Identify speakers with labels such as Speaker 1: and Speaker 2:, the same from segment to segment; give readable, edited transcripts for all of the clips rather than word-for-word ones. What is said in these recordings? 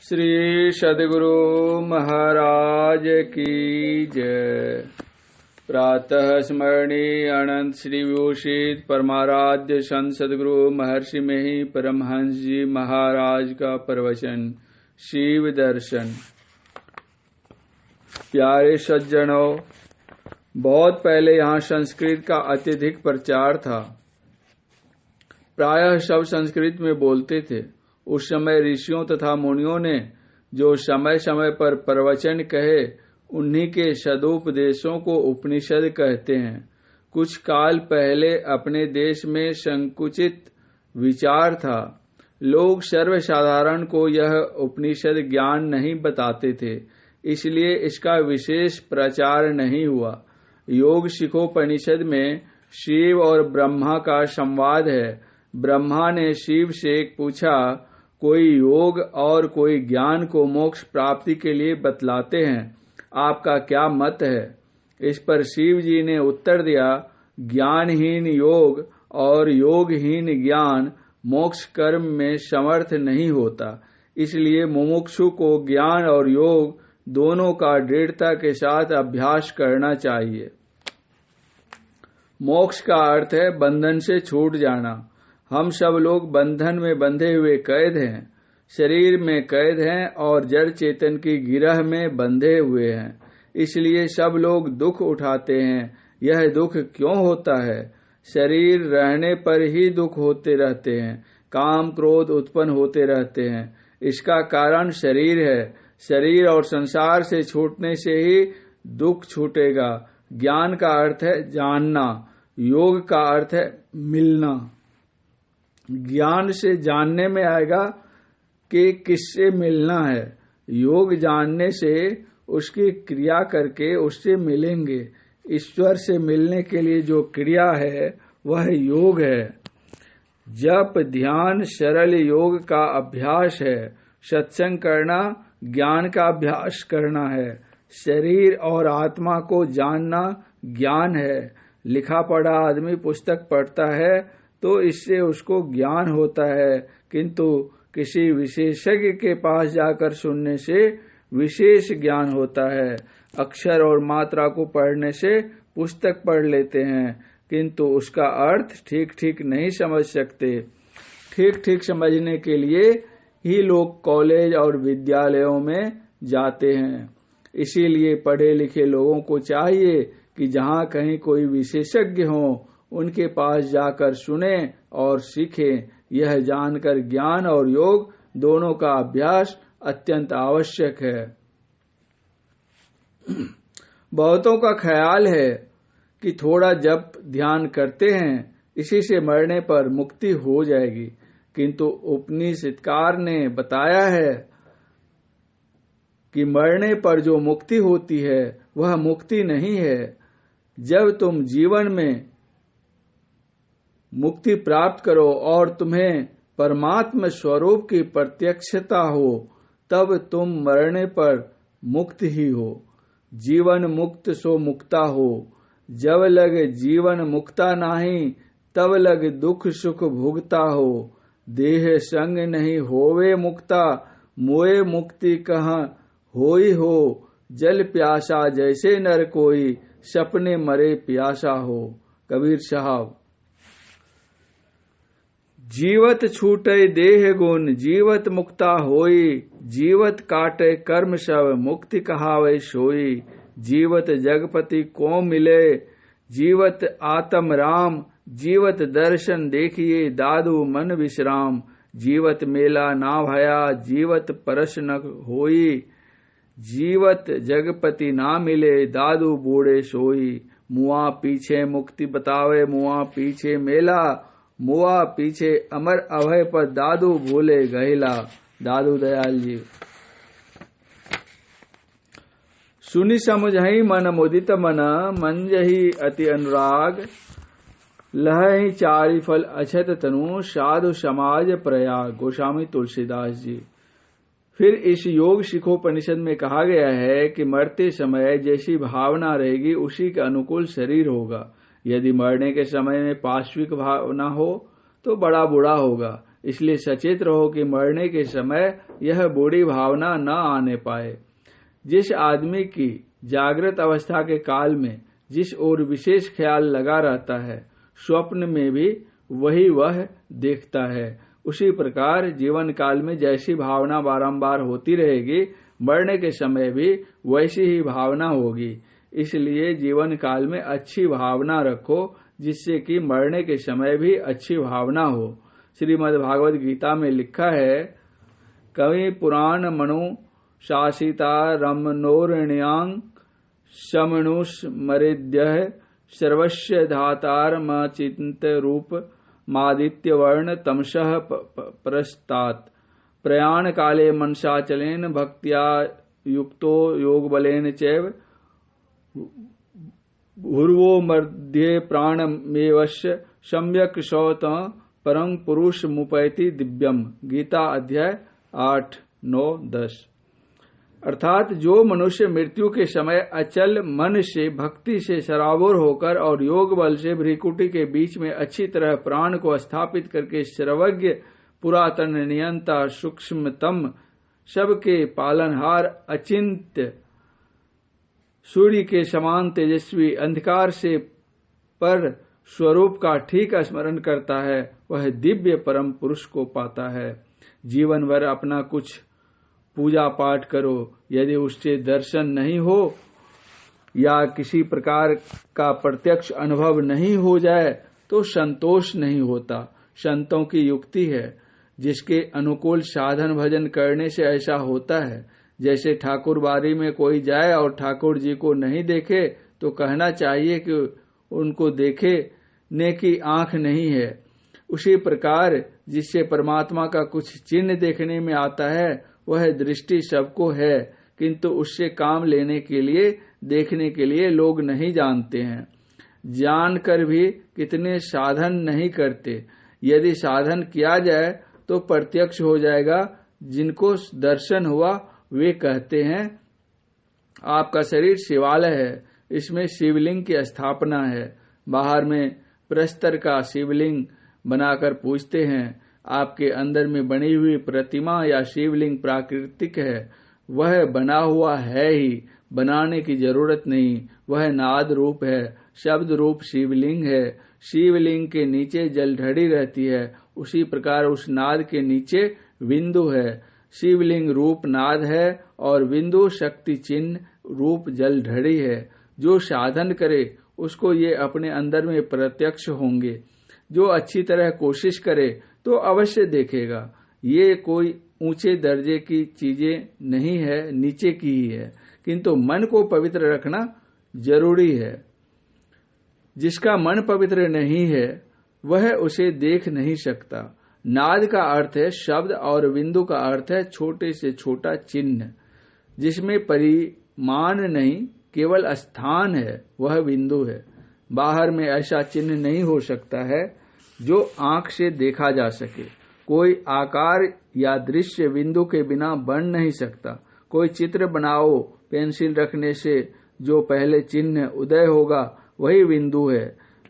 Speaker 1: श्री सद्गुरु महाराज की जय। प्रातः स्मरणीय अनंत श्री विभूषित परमाराध्य संत सद्गुरु महर्षि में ही परमहंस जी महाराज का प्रवचन शिव दर्शन। प्यारे सज्जनों, बहुत पहले यहाँ संस्कृत का अत्यधिक प्रचार था। प्रायः सब संस्कृत में बोलते थे। उस समय ऋषियों तथा मुनियों ने जो समय समय पर प्रवचन कहे, उन्हीं के सदुपदेशों को उपनिषद कहते हैं। कुछ काल पहले अपने देश में संकुचित विचार था। लोग सर्वसाधारण को यह उपनिषद ज्ञान नहीं बताते थे, इसलिए इसका विशेष प्रचार नहीं हुआ। योग शिखोपनिषद में शिव और ब्रह्मा का संवाद है। ब्रह्मा ने शिव से पूछा, कोई योग और कोई ज्ञान को मोक्ष प्राप्ति के लिए बतलाते हैं, आपका क्या मत है? इस पर शिव जी ने उत्तर दिया, ज्ञानहीन योग और योगहीन ज्ञान मोक्ष कर्म में समर्थ नहीं होता। इसलिए मुमुक्षु को ज्ञान और योग दोनों का दृढ़ता के साथ अभ्यास करना चाहिए। मोक्ष का अर्थ है बंधन से छूट जाना। हम सब लोग बंधन में बंधे हुए कैद हैं, शरीर में कैद हैं और जड़ चेतन की गिरह में बंधे हुए हैं। इसलिए सब लोग दुख उठाते हैं। यह दुख क्यों होता है? शरीर रहने पर ही दुख होते रहते हैं, काम क्रोध उत्पन्न होते रहते हैं। इसका कारण शरीर है। शरीर और संसार से छूटने से ही दुख छूटेगा। ज्ञान का अर्थ है जानना, योग का अर्थ है मिलना। ज्ञान से जानने में आएगा कि किससे मिलना है। योग जानने से उसकी क्रिया करके उससे मिलेंगे। ईश्वर से मिलने के लिए जो क्रिया है वह योग है। जप ध्यान सरल योग का अभ्यास है। सत्संग करना ज्ञान का अभ्यास करना है। शरीर और आत्मा को जानना ज्ञान है। लिखा पढ़ा आदमी पुस्तक पढ़ता है तो इससे उसको ज्ञान होता है, किंतु किसी विशेषज्ञ के पास जाकर सुनने से विशेष ज्ञान होता है। अक्षर और मात्रा को पढ़ने से पुस्तक पढ़ लेते हैं, किंतु उसका अर्थ ठीक ठीक नहीं समझ सकते। ठीक ठीक समझने के लिए ही लोग कॉलेज और विद्यालयों में जाते हैं। इसीलिए पढ़े लिखे लोगों को चाहिए कि जहाँ कहीं कोई विशेषज्ञ हो, उनके पास जाकर सुने और सीखें। यह जानकर ज्ञान और योग दोनों का अभ्यास अत्यंत आवश्यक है। बहुतों का ख्याल है कि थोड़ा जप ध्यान करते हैं, इसी से मरने पर मुक्ति हो जाएगी, किंतु उपनिषदकार ने बताया है कि मरने पर जो मुक्ति होती है वह मुक्ति नहीं है। जब तुम जीवन में मुक्ति प्राप्त करो और तुम्हें परमात्मा स्वरूप की प्रत्यक्षता हो, तब तुम मरने पर मुक्त ही हो। जीवन मुक्त सो मुक्ता हो। जब लग जीवन मुक्ता नहीं, तब लग दुख सुख भुगता हो। देह संग नहीं होवे मुक्ता, मोए मुक्ति कहाँ होई हो। जल प्यासा जैसे नर कोई, सपने मरे प्यासा हो। कबीर साहब। जीवत छूटे देह गुण, जीवत मुक्ता होई। जीवत काटे कर्म सब, मुक्ति कहावे सोई। जीवत जगपति को मिले, जीवत आत्म राम। जीवत दर्शन देखिए, दादू मन विश्राम। जीवत मेला ना भया, जीवत परस न होई। जीवत जगपति ना मिले, दादू बूढ़े सोई। मुआ पीछे मुक्ति बतावे, मुआ पीछे मेला। मुआ पीछे अमर अभय पर, दादू भूले गहिला। दादू दयाल जी। सुनि समझहि मन मुदित मन, मंजहि अति अनुराग। लहहि चारि फल अछत तनु, साधु समाज प्रयाग। गोस्वामी तुलसीदास जी। फिर इस योग शिखोपनिषद में कहा गया है कि मरते समय जैसी भावना रहेगी उसी के अनुकूल शरीर होगा। यदि मरने के समय में पाश्विक भावना हो तो बड़ा बूढ़ा होगा। इसलिए सचेत रहो कि मरने के समय यह बूढ़ी भावना न आने पाए। जिस आदमी की जागृत अवस्था के काल में जिस ओर विशेष ख्याल लगा रहता है, स्वप्न में भी वही वह देखता है। उसी प्रकार जीवन काल में जैसी भावना बारंबार होती रहेगी, मरने के समय भी वैसी ही भावना होगी। इसलिए जीवन काल में अच्छी भावना रखो, जिससे कि मरने के समय भी अच्छी भावना हो। श्रीमद् भागवत गीता में लिखा है, कवि पुराण मनु शासिता रमनोरण्यां समनुष मरेद्यः सर्वस्य धातारमचिन्त रूप मादित्य वर्ण तमसः प्रस्तात् प्रयाण काले मनसाचलेन भक्त्या युक्तो योग बलेन चैव भूर्वो मध्ये प्राणमेवस्य सम्यक शौत परं पुरुष मुपैति दिव्यम। गीता अध्याय 8, 9, 10। अर्थात जो मनुष्य मृत्यु के समय अचल मन से भक्ति से सराबोर होकर और योग बल से भ्रिकुटी के बीच में अच्छी तरह प्राण को स्थापित करके सर्वज्ञ पुरातन नियंता सूक्ष्मतम सबके पालनहार अचिंत्य सूर्य के समान तेजस्वी अंधकार से पर स्वरूप का ठीक स्मरण करता है, वह दिव्य परम पुरुष को पाता है। जीवन भर अपना कुछ पूजा पाठ करो, यदि उससे दर्शन नहीं हो या किसी प्रकार का प्रत्यक्ष अनुभव नहीं हो जाए तो संतोष नहीं होता। संतों की युक्ति है, जिसके अनुकूल साधन भजन करने से ऐसा होता है। जैसे ठाकुर बाड़ी में कोई जाए और ठाकुर जी को नहीं देखे तो कहना चाहिए कि उनको देखने की आंख नहीं है। उसी प्रकार जिससे परमात्मा का कुछ चिन्ह देखने में आता है, वह दृष्टि सबको है, किंतु उससे काम लेने के लिए देखने के लिए लोग नहीं जानते हैं। जानकर भी कितने साधन नहीं करते। यदि साधन किया जाए तो प्रत्यक्ष हो जाएगा। जिनको दर्शन हुआ वे कहते हैं, आपका शरीर शिवालय है, इसमें शिवलिंग की स्थापना है। बाहर में प्रस्तर का शिवलिंग बनाकर पूजते हैं। आपके अंदर में बनी हुई प्रतिमा या शिवलिंग प्राकृतिक है, वह बना हुआ है ही, बनाने की जरूरत नहीं। वह नाद रूप है, शब्द रूप शिवलिंग है। शिवलिंग के नीचे जलधड़ी रहती है, उसी प्रकार उस नाद के नीचे बिंदु है। शिवलिंग रूप नाद है और बिंदु शक्ति चिन्ह रूप जलधड़ी है। जो साधन करे उसको ये अपने अंदर में प्रत्यक्ष होंगे। जो अच्छी तरह कोशिश करे तो अवश्य देखेगा। ये कोई ऊंचे दर्जे की चीजें नहीं है, नीचे की ही है, किंतु मन को पवित्र रखना जरूरी है। जिसका मन पवित्र नहीं है वह उसे देख नहीं सकता। नाद का अर्थ है शब्द और बिंदु का अर्थ है छोटे से छोटा चिन्ह, जिसमें परिमाण नहीं केवल स्थान है, वह बिंदु है। बाहर में ऐसा चिन्ह नहीं हो सकता है जो आंख से देखा जा सके। कोई आकार या दृश्य बिंदु के बिना बन नहीं सकता। कोई चित्र बनाओ, पेंसिल रखने से जो पहले चिन्ह उदय होगा वही बिंदु है।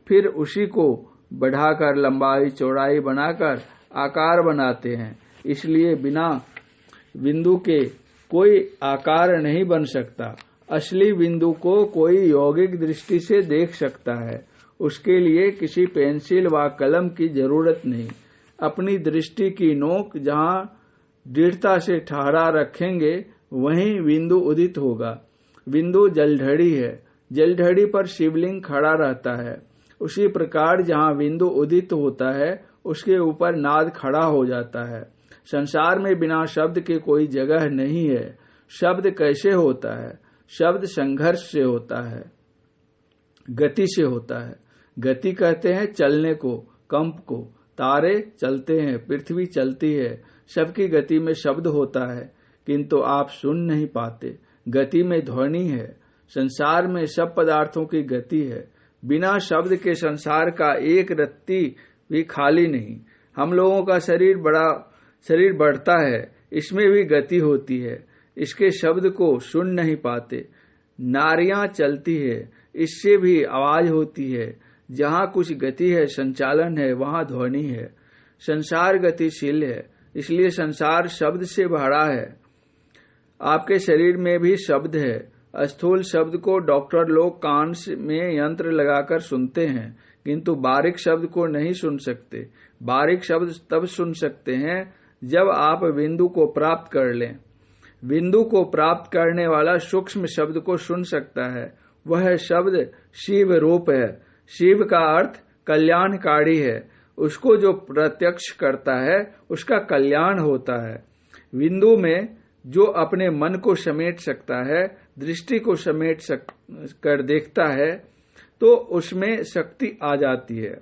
Speaker 1: फिर उसी को बढ़ाकर लंबाई चौड़ाई बनाकर आकार बनाते हैं। इसलिए बिना बिंदु के कोई आकार नहीं बन सकता। असली बिंदु को कोई यौगिक दृष्टि से देख सकता है, उसके लिए किसी पेंसिल व कलम की जरूरत नहीं। अपनी दृष्टि की नोक जहां दृढ़ता से ठहरा रखेंगे वहीं बिंदु उदित होगा। बिंदु जलधड़ी है, जलधड़ी पर शिवलिंग खड़ा रहता है। उसी प्रकार जहां बिंदु उदित होता है उसके ऊपर नाद खड़ा हो जाता है। संसार में बिना शब्द के कोई जगह नहीं है। शब्द कैसे होता है? शब्द संघर्ष से होता है, गति से होता है। गति कहते हैं चलने को, कंप को। तारे चलते हैं, पृथ्वी चलती है, सबकी गति में शब्द होता है, किंतु आप सुन नहीं पाते। गति में ध्वनि है। संसार में सब पदार्थों की गति है। बिना शब्द के संसार का एक रत्ती भी खाली नहीं। हम लोगों का शरीर बढ़ता है, इसमें भी गति होती है, इसके शब्द को सुन नहीं पाते। नारियां चलती है, इससे भी आवाज होती है। जहां कुछ गति है, संचालन है, वहां ध्वनि है। संसार गतिशील है, इसलिए संसार शब्द से भरा है। आपके शरीर में भी शब्द है। स्थूल शब्द को डॉक्टर लोग कान में यंत्र लगाकर सुनते हैं, किंतु बारीक शब्द को नहीं सुन सकते। बारीक शब्द तब सुन सकते हैं जब आप बिंदु को प्राप्त कर लें। बिंदु को प्राप्त करने वाला सूक्ष्म शब्द को सुन सकता है। वह शब्द शिव रूप है। शिव का अर्थ कल्याणकारी है। उसको जो प्रत्यक्ष करता है उसका कल्याण होता है। बिंदु में जो अपने मन को समेट सकता है, दृष्टि को समेट कर देखता है, तो उसमें शक्ति आ जाती है।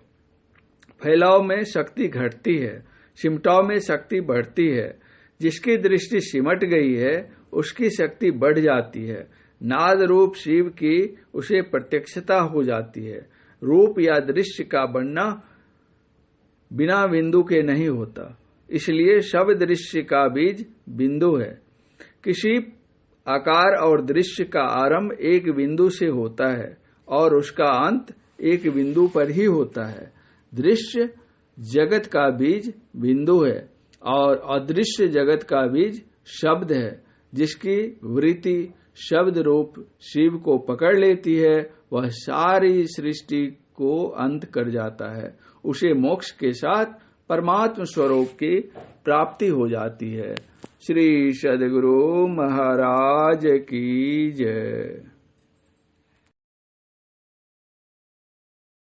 Speaker 1: फैलाव में शक्ति घटती है, सिमटाव में शक्ति बढ़ती है। जिसकी दृष्टि सिमट गई है उसकी शक्ति बढ़ जाती है। नाद रूप शिव की उसे प्रत्यक्षता हो जाती है। रूप या दृश्य का बनना बिना बिंदु के नहीं होता, इसलिए सब दृश्य का बीज बिंदु है। किसी आकार और दृश्य का आरंभ एक बिंदु से होता है और उसका अंत एक बिंदु पर ही होता है। दृश्य जगत का बीज बिंदु है और अदृश्य जगत का बीज शब्द है। जिसकी वृत्ति शब्द रूप शिव को पकड़ लेती है वह सारी सृष्टि को अंत कर जाता है। उसे मोक्ष के साथ परमात्म स्वरूप की प्राप्ति हो जाती है। श्री सद्गुरु महाराज की जय।